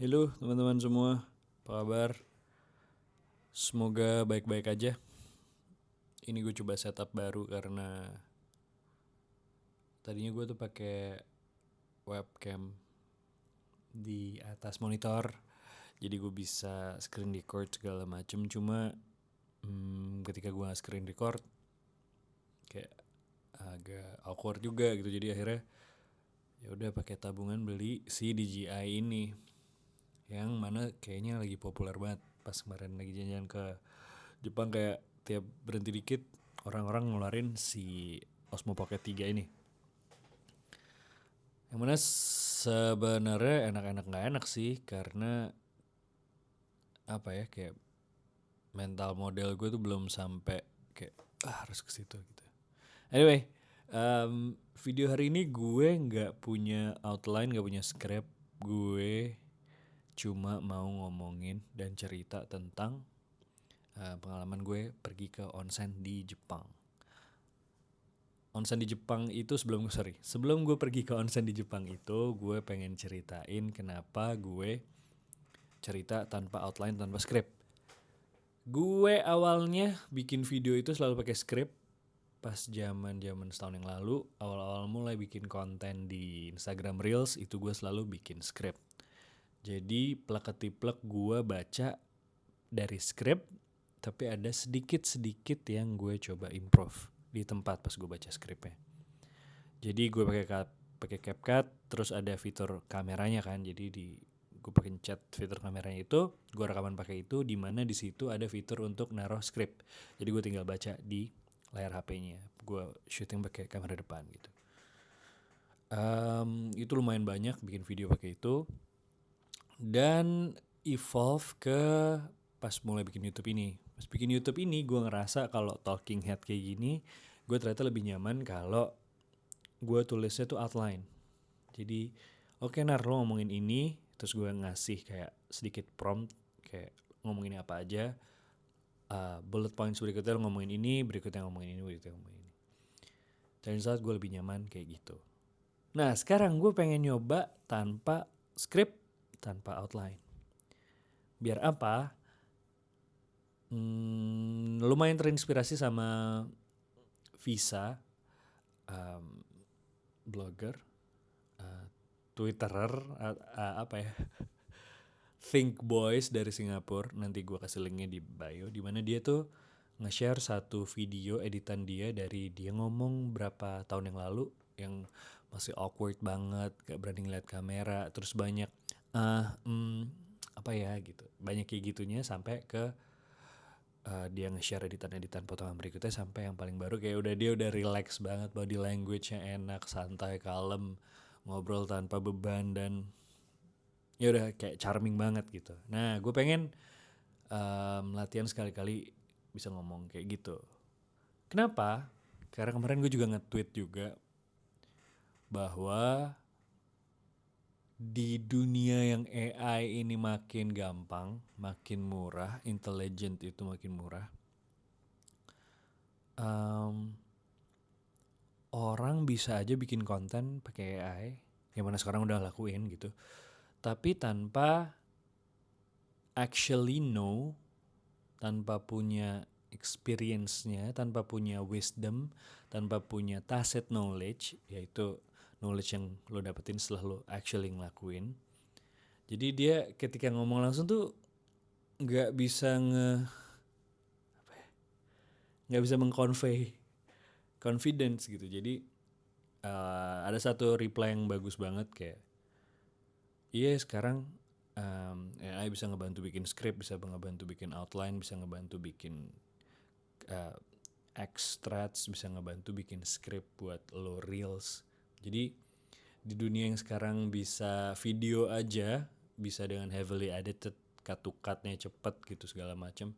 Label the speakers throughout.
Speaker 1: Halo teman-teman semua, apa kabar? Semoga baik-baik aja. Ini gue coba setup baru karena tadinya gue tuh pakai webcam di atas monitor, jadi gue bisa screen record segala macem. Cuma ketika gue screen record, kayak agak awkward juga gitu. Jadi akhirnya ya udah pakai tabungan beli si DJI ini, yang mana kayaknya lagi populer banget. Pas kemarin lagi jalan-jalan ke Jepang, kayak tiap berhenti dikit orang-orang ngeluarin si Osmo Pocket 3 ini. Yang mana sebenarnya enak-enak nggak enak sih, karena apa ya, kayak mental model gue tuh belum sampai kayak harus ke situ gitu. Anyway, video hari ini gue nggak punya outline, nggak punya script. Gue cuma mau ngomongin dan cerita tentang pengalaman gue pergi ke onsen di Jepang. Onsen di Jepang itu sebelum gue pergi ke onsen di Jepang itu, gue pengen ceritain kenapa gue cerita tanpa outline, tanpa script. Gue awalnya bikin video itu selalu pakai script. Pas zaman setahun yang lalu, awal-awal mulai bikin konten di Instagram Reels, itu gue selalu bikin script. Jadi plek-ketiplek gue baca dari script, tapi ada sedikit-sedikit yang gue coba improve di tempat pas gue baca skripnya. Jadi gue pakai CapCut, terus ada fitur kameranya kan. Jadi gue pencet fitur kameranya itu, gue rekaman pakai itu, di mana di situ ada fitur untuk naruh script. Jadi gue tinggal baca di layar HP-nya. Gue syuting pakai kamera depan gitu. Itu lumayan banyak bikin video pakai itu, dan evolve ke pas mulai bikin YouTube ini. Pas bikin YouTube ini gue ngerasa kalau talking head kayak gini, gue ternyata lebih nyaman kalau gue tulisnya tuh outline. Jadi oke Nar, lo ngomongin ini, terus gue ngasih kayak sedikit prompt, kayak ngomongin apa aja, bullet points berikutnya lo ngomongin ini, berikutnya ngomongin ini, berikutnya ngomongin ini. Dan saat gue lebih nyaman kayak gitu. Nah sekarang gue pengen nyoba tanpa script, tanpa outline. Biar apa? Lumayan terinspirasi sama Visa, blogger, Twitterer, apa ya, Think Boys dari Singapura. Nanti gue kasih linknya di bio, dimana dia tuh nge-share satu video editan dia dari dia ngomong berapa tahun yang lalu, yang masih awkward banget, gak berani ngeliat kamera, terus banyak apa ya gitu, banyak kayak gitunya, sampai ke dia nge-share editan-editan potongan berikutnya, sampai yang paling baru kayak dia udah relax banget, body language-nya enak, santai, kalem, ngobrol tanpa beban, dan ya udah kayak charming banget gitu. Nah gue pengen latihan sekali-kali bisa ngomong kayak gitu. Kenapa? Karena kemarin gue juga nge-tweet juga bahwa di dunia yang AI ini makin gampang, makin murah, intelligent itu makin murah, orang bisa aja bikin konten pakai AI, yang mana sekarang udah lakuin gitu, tapi tanpa actually know, tanpa punya experience-nya, tanpa punya wisdom, tanpa punya tacit knowledge, yaitu knowledge yang lo dapetin setelah lo actually ngelakuin. Jadi dia ketika ngomong langsung tuh nggak bisa nggak bisa mengconvey confidence gitu. Jadi ada satu reply yang bagus banget, kayak iya sekarang AI bisa ngebantu bikin script, bisa ngebantu bikin outline, bisa ngebantu bikin extracts, bisa ngebantu bikin script buat lo reels. Jadi di dunia yang sekarang bisa video aja, bisa dengan heavily edited, cut to cutnya cepet gitu segala macam,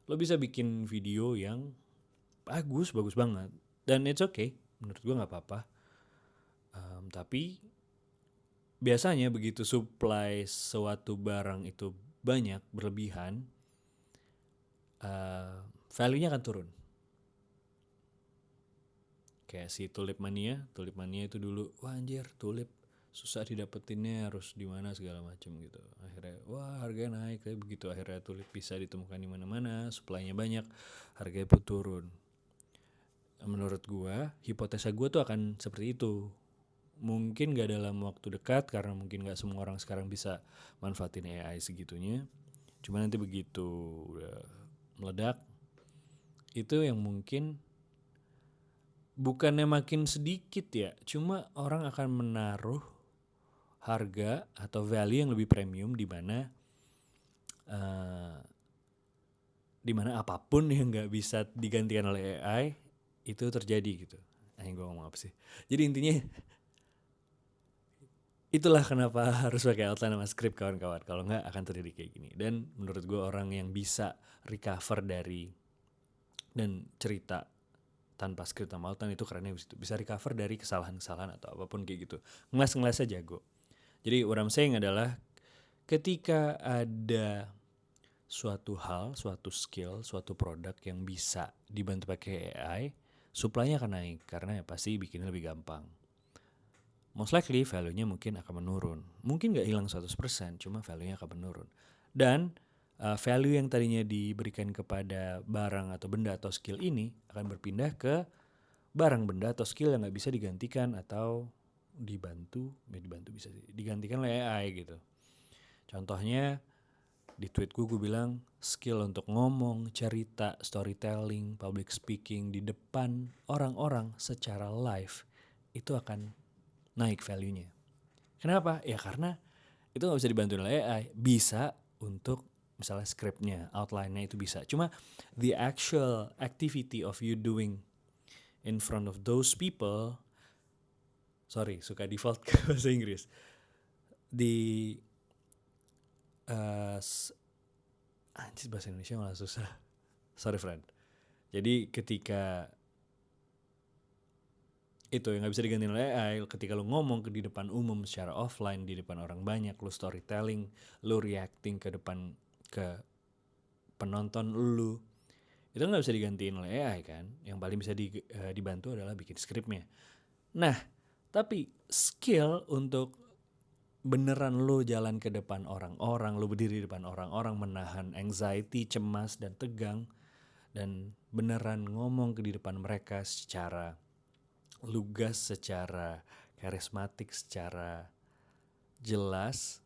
Speaker 1: lo bisa bikin video yang bagus banget, dan it's okay, menurut gue nggak apa-apa. Tapi biasanya begitu supply suatu barang itu banyak, berlebihan, value-nya akan turun. Kayak si Tulip Mania itu dulu, wah anjir tulip susah didapetinnya, harus di mana segala macam gitu. Akhirnya wah harganya naik kayak begitu, akhirnya tulip bisa ditemukan di mana-mana, supply-nya banyak, harganya pun turun. Menurut gua, hipotesa gua tuh akan seperti itu. Mungkin gak dalam waktu dekat karena mungkin gak semua orang sekarang bisa manfaatin AI segitunya. Cuma nanti begitu udah meledak, itu yang mungkin bukannya makin sedikit ya, cuma orang akan menaruh harga atau value yang lebih premium di mana apapun yang nggak bisa digantikan oleh AI itu terjadi gitu. Gue ngomong apa sih? Jadi intinya itulah kenapa harus pakai outline sama script kawan-kawan. Kalau nggak akan terjadi kayak gini. Dan menurut gue orang yang bisa recover dari dan cerita tanpa script sama outline itu kerennya bisa recover dari kesalahan-kesalahan atau apapun kayak gitu. Ngeles-ngeles aja jago. Jadi what I'm saying adalah ketika ada suatu hal, suatu skill, suatu produk yang bisa dibantu pakai AI, supply-nya akan naik karena ya pasti bikinnya lebih gampang. Most likely value-nya mungkin akan menurun. Mungkin gak hilang 100%, cuma value-nya akan menurun. Dan value yang tadinya diberikan kepada barang atau benda atau skill ini akan berpindah ke barang, benda atau skill yang gak bisa digantikan atau digantikan oleh AI gitu. Contohnya di tweet gue bilang skill untuk ngomong, cerita, storytelling, public speaking di depan orang-orang secara live itu akan naik value-nya. Kenapa? Ya karena itu gak bisa dibantu oleh AI. Bisa untuk misalnya script-nya, outline-nya itu bisa. Cuma the actual activity of you doing in front of those people, suka default ke bahasa Inggris. Anjir bahasa Indonesia malah susah. Sorry friend. Jadi ketika itu yang gak bisa digantiin oleh AI, ketika lu ngomong di depan umum secara offline, di depan orang banyak, lu storytelling, lu reacting ke penonton lu, itu gak bisa digantiin oleh AI kan. Yang paling bisa dibantu adalah bikin skripnya. Nah, tapi skill untuk beneran lu jalan ke depan orang-orang, lu berdiri di depan orang-orang, menahan anxiety, cemas, dan tegang, dan beneran ngomong di depan mereka secara lugas, secara karismatik, secara jelas,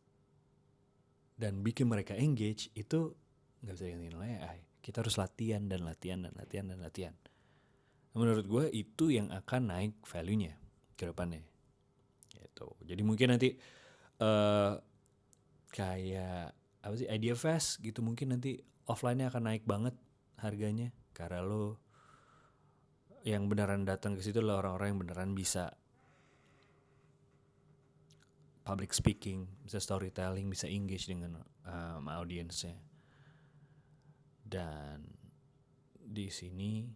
Speaker 1: dan bikin mereka engage, itu gak bisa digantiin oleh AI. Kita harus latihan dan latihan dan latihan dan latihan. Menurut gue itu yang akan naik value-nya ke depannya. Gitu. Jadi mungkin nanti kayak apa sih, Idea Fest gitu, mungkin nanti offline-nya akan naik banget harganya karena lo yang beneran datang ke situ adalah orang-orang yang beneran bisa public speaking, bisa storytelling, bisa engage dengan audiensnya. Dan di sini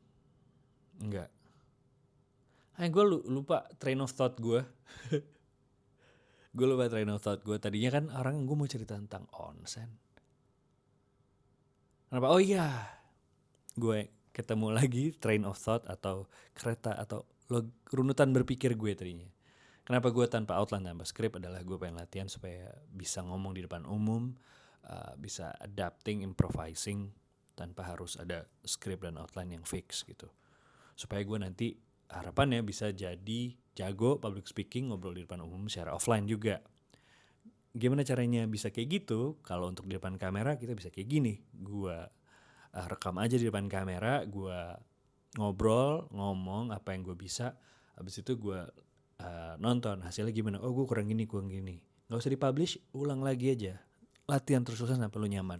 Speaker 1: enggak. Gue lupa train of thought gue. Tadinya kan gue mau cerita tentang onsen. Kenapa? Oh iya, gue ketemu lagi train of thought atau kereta atau runutan berpikir gue tadinya. Kenapa gue tanpa outline, tanpa script adalah gue pengen latihan supaya bisa ngomong di depan umum, bisa adapting, improvising tanpa harus ada script dan outline yang fix gitu. Supaya gue nanti harapannya bisa jadi jago public speaking, ngobrol di depan umum secara offline juga. Gimana caranya bisa kayak gitu? Kalau untuk di depan kamera kita bisa kayak gini. Gue rekam aja di depan kamera, gue ngobrol, ngomong apa yang gue bisa. Habis itu gue nonton hasilnya gimana. Oh gue kurang gini. Gak usah dipublish, ulang lagi aja. Latihan terus-terusan sampai lu nyaman.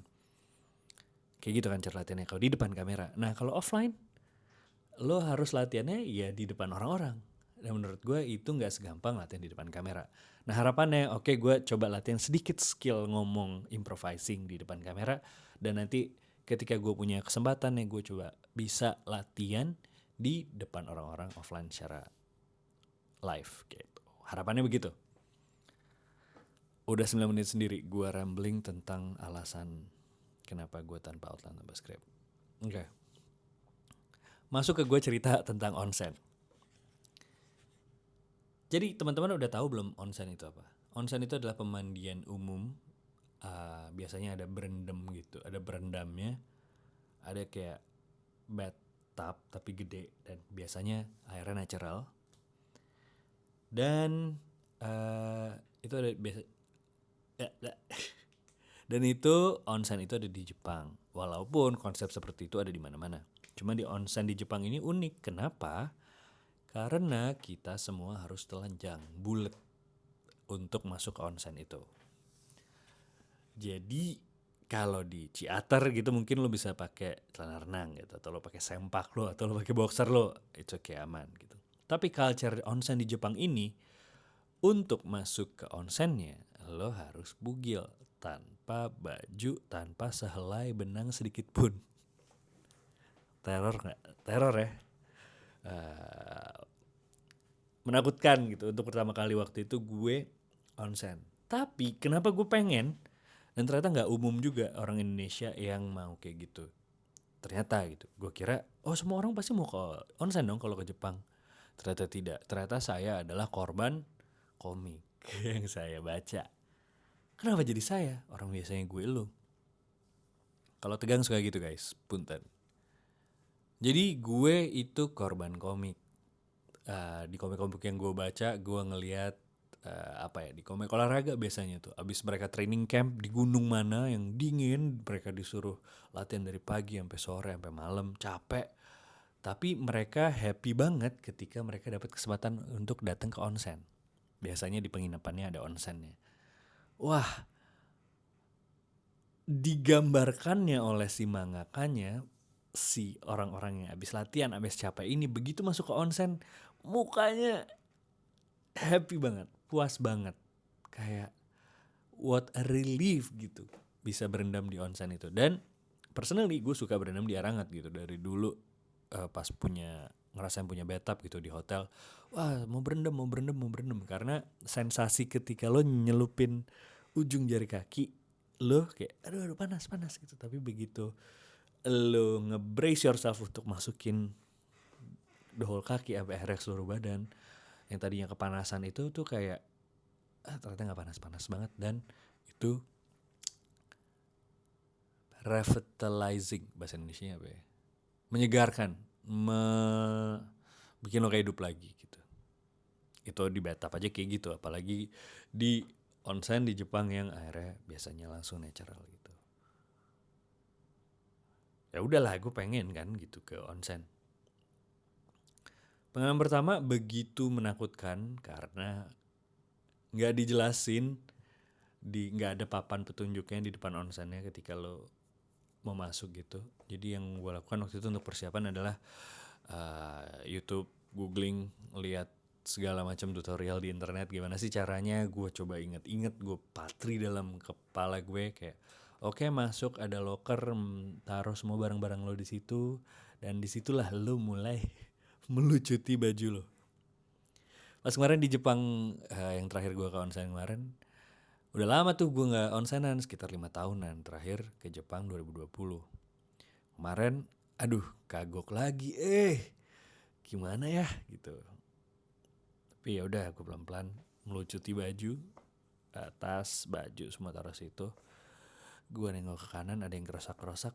Speaker 1: Kayak gitu kan cara latihannya kalau di depan kamera. Nah kalau offline, lo harus latihannya ya di depan orang-orang. Dan menurut gue itu gak segampang latihan di depan kamera. Nah harapannya gue coba latihan sedikit skill ngomong improvising di depan kamera. Dan nanti ketika gue punya kesempatan gue coba bisa latihan di depan orang-orang offline secara live gitu. Harapannya begitu. Udah 9 menit sendiri gue rambling tentang alasan kenapa gue tanpa outline, tanpa script. Oke. Masuk ke gue cerita tentang onsen. Jadi teman-teman udah tahu belum onsen itu apa? Onsen itu adalah pemandian umum. Biasanya ada berendam gitu, ada berendamnya, ada kayak bathtub tapi gede dan biasanya airnya natural. Dan itu ada biasa dan itu onsen itu ada di Jepang. Walaupun konsep seperti itu ada di mana-mana. Cuma di onsen di Jepang ini unik. Kenapa? Karena kita semua harus telanjang bulat untuk masuk ke onsen itu. Jadi kalau di Ciater gitu mungkin lo bisa pakai celana renang gitu, atau lo pakai sempak lo, atau lo pakai boxer lo, itu kayak aman gitu. Tapi culture onsen di Jepang ini, untuk masuk ke onsennya lo harus bugil tanpa baju, tanpa sehelai benang sedikit pun. Teror nggak? Teror ya. Menakutkan gitu untuk pertama kali waktu itu gue onsen. Tapi kenapa gue pengen, dan ternyata nggak umum juga orang Indonesia yang mau kayak gitu. Ternyata gitu, gue kira semua orang pasti mau ke onsen dong kalau ke Jepang. Ternyata tidak. Ternyata saya adalah korban komik yang saya baca. Kenapa jadi saya? Orang biasanya gue lo. Kalau tegang suka gitu guys, punten. Jadi gue itu korban komik. Di komik-komik yang gue baca, gue ngelihat di komik olahraga biasanya tuh. Abis mereka training camp di gunung mana yang dingin, mereka disuruh latihan dari pagi sampai sore sampai malam, capek. Tapi mereka happy banget ketika mereka dapat kesempatan untuk datang ke onsen. Biasanya di penginapannya ada onsennya. Wah, digambarkannya oleh si mangakanya, si orang-orang yang abis latihan, abis capek ini, begitu masuk ke onsen, mukanya happy banget, puas banget. Kayak what a relief gitu, bisa berendam di onsen itu. Dan personally gue suka berendam di air hangat gitu. Dari dulu pas ngerasain punya bathtub gitu di hotel, wah mau berendam. Karena sensasi ketika lo nyelupin ujung jari kaki, lo kayak aduh panas gitu. Tapi begitu lo nge-brace yourself untuk masukin the whole kaki sampai akhirnya seluruh badan, yang tadinya kepanasan itu tuh kayak ternyata gak panas-panas banget. Dan itu revitalizing, bahasa Indonesia apa ya, menyegarkan, bikin lo kayak hidup lagi gitu. Itu di bathtub aja kayak gitu, apalagi di onsen di Jepang yang airnya biasanya langsung natural gitu. Ya udahlah, gue pengen kan gitu ke onsen. Pengalaman pertama begitu menakutkan karena nggak dijelasin, nggak ada papan petunjuknya di depan onsennya ketika lo mau masuk gitu. Jadi yang gue lakukan waktu itu untuk persiapan adalah YouTube, googling, lihat segala macam tutorial di internet gimana sih caranya. Gue coba inget-inget, gue patri dalam kepala gue kayak oke, masuk ada locker, taruh semua barang-barang lo di situ, dan disitulah lo mulai melucuti baju lo. Pas kemarin di Jepang, yang terakhir gue ke onsen kemarin, udah lama tuh gue gak onsenan, sekitar 5 tahunan. Terakhir ke Jepang 2020. Kemarin, aduh kagok lagi, gimana ya gitu. Tapi ya udah, gue pelan-pelan melucuti baju, tas, baju semua taruh situ. Gue nengok ke kanan, ada yang kerosak-kerosak.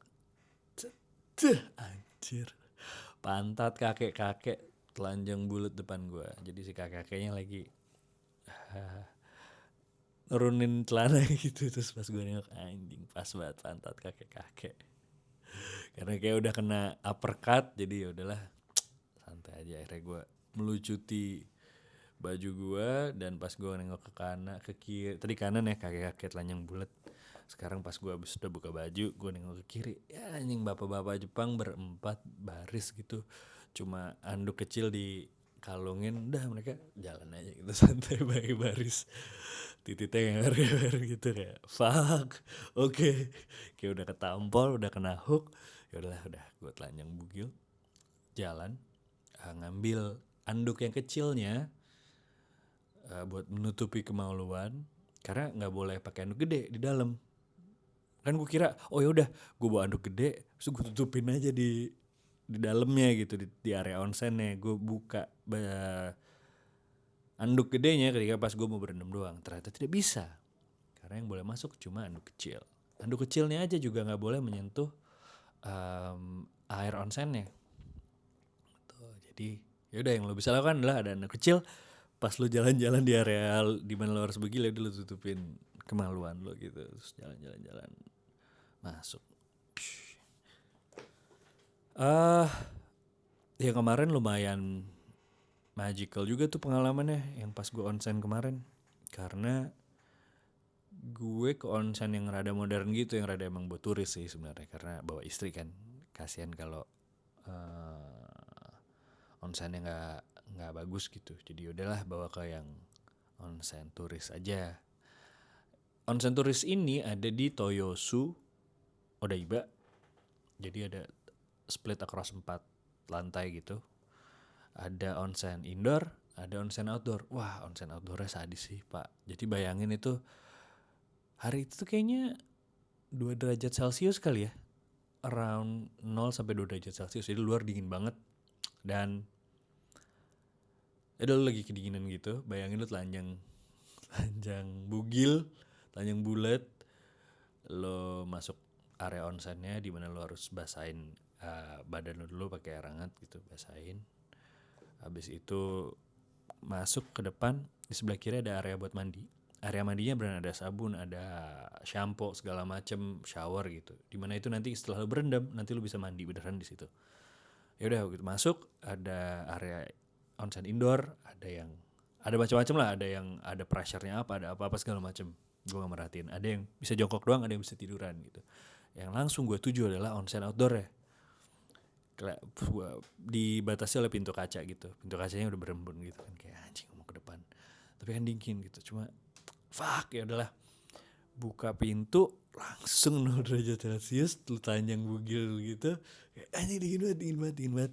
Speaker 1: Anjir, pantat kakek-kakek telanjang bulat depan gue. Jadi si kakek-kakeknya lagi nurunin celana gitu. Terus pas gue nengok, anjing pas banget pantat kakek-kakek. Karena kayak udah kena uppercut, jadi ya udahlah santai aja. Akhirnya gue melucuti baju gue, dan pas gue nengok ke kanan, ke kiri, tadi kanan ya kakek-kakek telanjang bulat. Sekarang pas gue abis udah buka baju, gue nengok ke kiri, ya anjing bapak-bapak Jepang berempat baris gitu, cuma anduk kecil di kalungin, udah mereka jalan aja gitu santai pakai baris, titiknya ngewer gitu kayak fuck, oke. Kayak udah ketampol, udah kena hook, ya udah gue telanjang bugil jalan, ngambil anduk yang kecilnya buat menutupi kemaluan, karena nggak boleh pakai anduk gede di dalam. Kan gue kira ya udah gue bawa anduk gede, terus gue tutupin aja di dalamnya gitu, di area onsennya. Gue buka anduk gedenya ketika pas gue mau berendam doang. Ternyata tidak bisa. Karena yang boleh masuk cuma anduk kecil. Anduk kecilnya aja juga nggak boleh menyentuh air onsennya. Tuh, jadi yaudah yang lo bisa lakukan adalah ada anduk kecil. Pas lo jalan-jalan di area di mana lo harus pergi, lo tutupin kemaluan lo gitu. Terus jalan-jalan masuk. Ya kemarin lumayan magical juga tuh pengalamannya yang pas gue onsen kemarin. Karena gue ke onsen yang rada modern gitu, yang rada emang buat turis sih sebenarnya, karena bawa istri kan. Kasihan kalau onsennya nggak bagus gitu. Jadi udahlah bawa ke yang onsen turis aja. Onsen turis ini ada di Toyosu, Odaiba. Jadi ada split across 4 lantai gitu. Ada onsen indoor, ada onsen outdoor. Wah, onsen outdoornya sadis sih, Pak. Jadi bayangin itu hari itu tuh kayaknya 2 derajat Celcius kali ya. Around 0 sampai 2 derajat Celcius. Jadi luar dingin banget. Dan lu lagi kedinginan gitu. Bayangin lu telanjang bugil, telanjang bulat. Lo masuk area onsennya di mana lo harus basahin badan lo dulu pakai air hangat gitu, basahin. Habis itu masuk ke depan, di sebelah kiri ada area buat mandi. Area mandinya beneran ada sabun, ada shampoo segala macem, shower gitu. Dimana itu nanti setelah lo berendam, nanti lo bisa mandi beneran di situ. Ya udah begitu masuk, ada area onsen indoor, ada macam-macam lah, ada yang ada pressure-nya apa, ada apa-apa segala macem. Gue gak merhatiin. Ada yang bisa jongkok doang, ada yang bisa tiduran gitu. Yang langsung gue tuju adalah onsen outdoor ya. Dibatasi oleh pintu kaca gitu. Pintu kacanya udah berembun gitu kan, kayak anjing mau ke depan. Tapi kan dingin gitu. Cuma fuck, ya udahlah. Buka pintu langsung 0 derajat Celcius, lu telanjang bugil gitu. Kayak anjing dingin banget.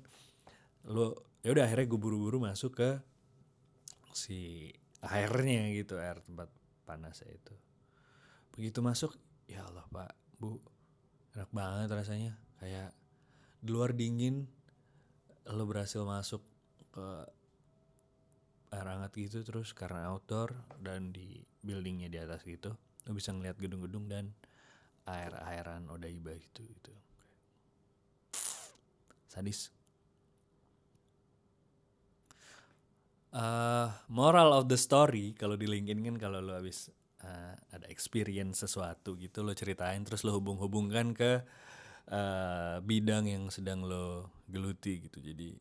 Speaker 1: Lo ya udah akhirnya gue buru-buru masuk ke si airnya gitu, air tempat panasnya itu. Begitu masuk, ya Allah Pak, Bu, enak banget rasanya. Kayak di luar dingin, lo berhasil masuk ke air hangat gitu. Terus karena outdoor dan di buildingnya di atas gitu, lo bisa ngeliat gedung-gedung dan air-airan Odaiba gitu. Sadis. Moral of the story kalau di LinkedIn kan, kalau lo habis ada experience sesuatu gitu, lo ceritain terus lo hubung-hubungkan ke bidang yang sedang lo geluti gitu. Jadi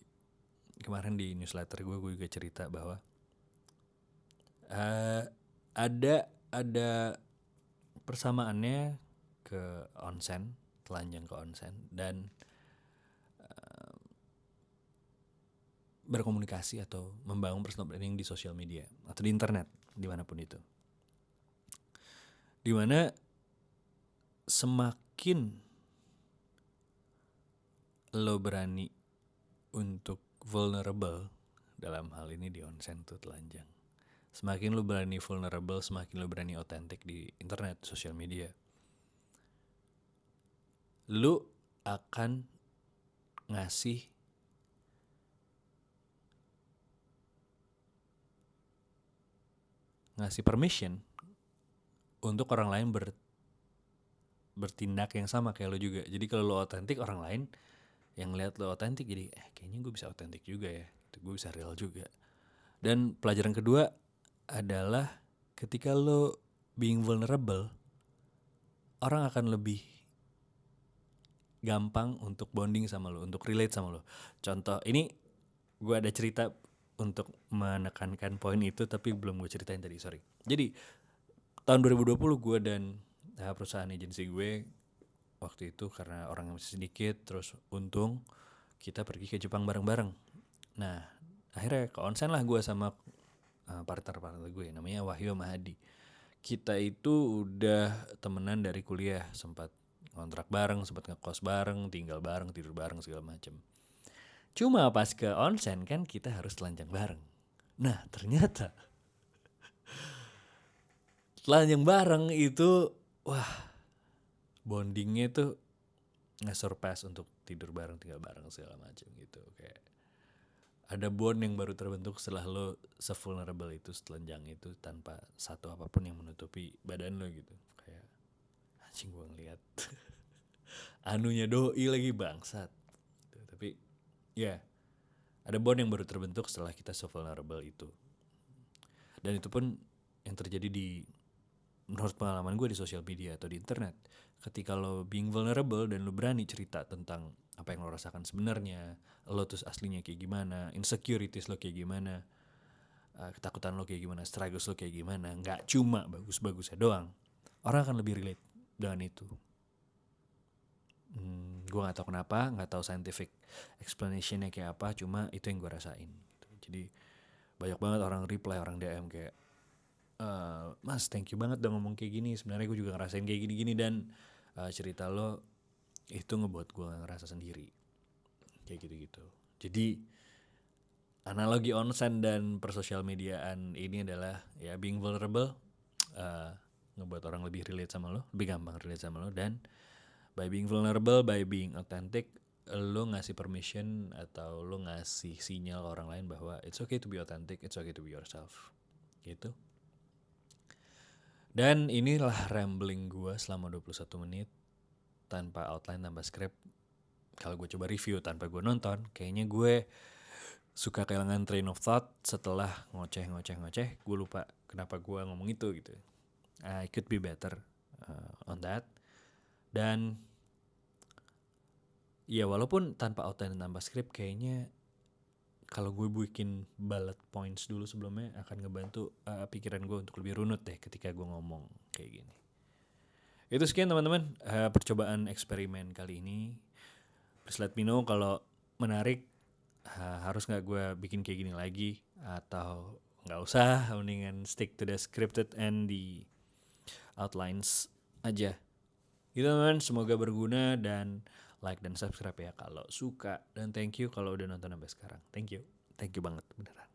Speaker 1: kemarin di newsletter gue juga cerita bahwa ada persamaannya ke onsen, telanjang ke onsen, dan berkomunikasi atau membangun personal branding di sosial media atau di internet, dimanapun itu. Dimana semakin lo berani untuk vulnerable, dalam hal ini di onsen tuh telanjang, semakin lo berani vulnerable, semakin lo berani otentik di internet, sosial media, lo akan ngasih permission untuk orang lain bertindak yang sama kayak lo juga. Jadi kalau lo otentik, orang lain yang lihat lo otentik jadi kayaknya gue bisa otentik juga ya, gue bisa real juga. Dan pelajaran kedua adalah ketika lo being vulnerable, orang akan lebih gampang untuk bonding sama lo, untuk relate sama lo. Contoh, ini gue ada cerita untuk menekankan poin itu, tapi belum gue ceritain tadi, sorry. Jadi tahun 2020 gue dan perusahaan agensi gue waktu itu, karena orang yang masih sedikit, terus untung kita pergi ke Jepang bareng-bareng. Nah akhirnya ke onsen lah gue sama partner gue, namanya Wahyu Mahadi. Kita itu udah temenan dari kuliah, sempat kontrak bareng, sempat ngekos bareng, tinggal bareng, tidur bareng segala macem. Cuma pas ke onsen kan kita harus telanjang bareng. Nah ternyata telanjang bareng itu, wah, bondingnya tuh nge-surpass untuk tidur bareng, tinggal bareng segala macam gitu. Kayak ada bond yang baru terbentuk setelah lo se-vulnerable itu, setelanjang itu, tanpa satu apapun yang menutupi badan lo gitu. Kayak anjing gue ngeliat anunya doi lagi bangsat gitu. Tapi ya ada bond yang baru terbentuk setelah kita se-vulnerable itu. Dan itu pun yang terjadi menurut pengalaman gue di sosial media atau di internet. Ketika lo being vulnerable dan lo berani cerita tentang apa yang lo rasakan sebenarnya, lo tuh aslinya kayak gimana, insecurities lo kayak gimana, ketakutan lo kayak gimana, struggles lo kayak gimana, nggak cuma bagus-bagusnya doang, orang akan lebih relate dengan itu. Gue nggak tahu kenapa, nggak tahu scientific explanationnya kayak apa, cuma itu yang gue rasain gitu. Jadi banyak banget orang reply, orang DM kayak, Mas thank you banget udah ngomong kayak gini, sebenarnya gue juga ngerasain kayak gini-gini, dan cerita lo itu ngebuat gue ngerasa sendiri kayak gitu-gitu. Jadi analogi onsen dan persosial mediaan ini adalah ya being vulnerable ngebuat orang lebih relate sama lo, lebih gampang relate sama lo, dan by being vulnerable, by being authentic, lo ngasih permission atau lo ngasih sinyal ke orang lain bahwa it's okay to be authentic, it's okay to be yourself gitu. Dan inilah rambling gue selama 21 menit tanpa outline, tanpa script. Kalau gue coba review tanpa gue nonton, kayaknya gue suka kehilangan train of thought setelah ngoceh. Gue lupa kenapa gue ngomong itu gitu. I could be better on that. Dan ya walaupun tanpa outline dan tanpa script, kayaknya kalau gue bikin bullet points dulu sebelumnya akan ngebantu pikiran gue untuk lebih runut deh ketika gue ngomong kayak gini. Itu sekian teman-teman percobaan eksperimen kali ini. Please let me know kalau menarik, harus gak gue bikin kayak gini lagi atau gak usah, mendingan stick to the scripted and the outlines aja gitu teman-teman. Semoga berguna, dan like dan subscribe ya kalau suka, dan thank you kalau udah nonton sampai sekarang. Thank you banget beneran.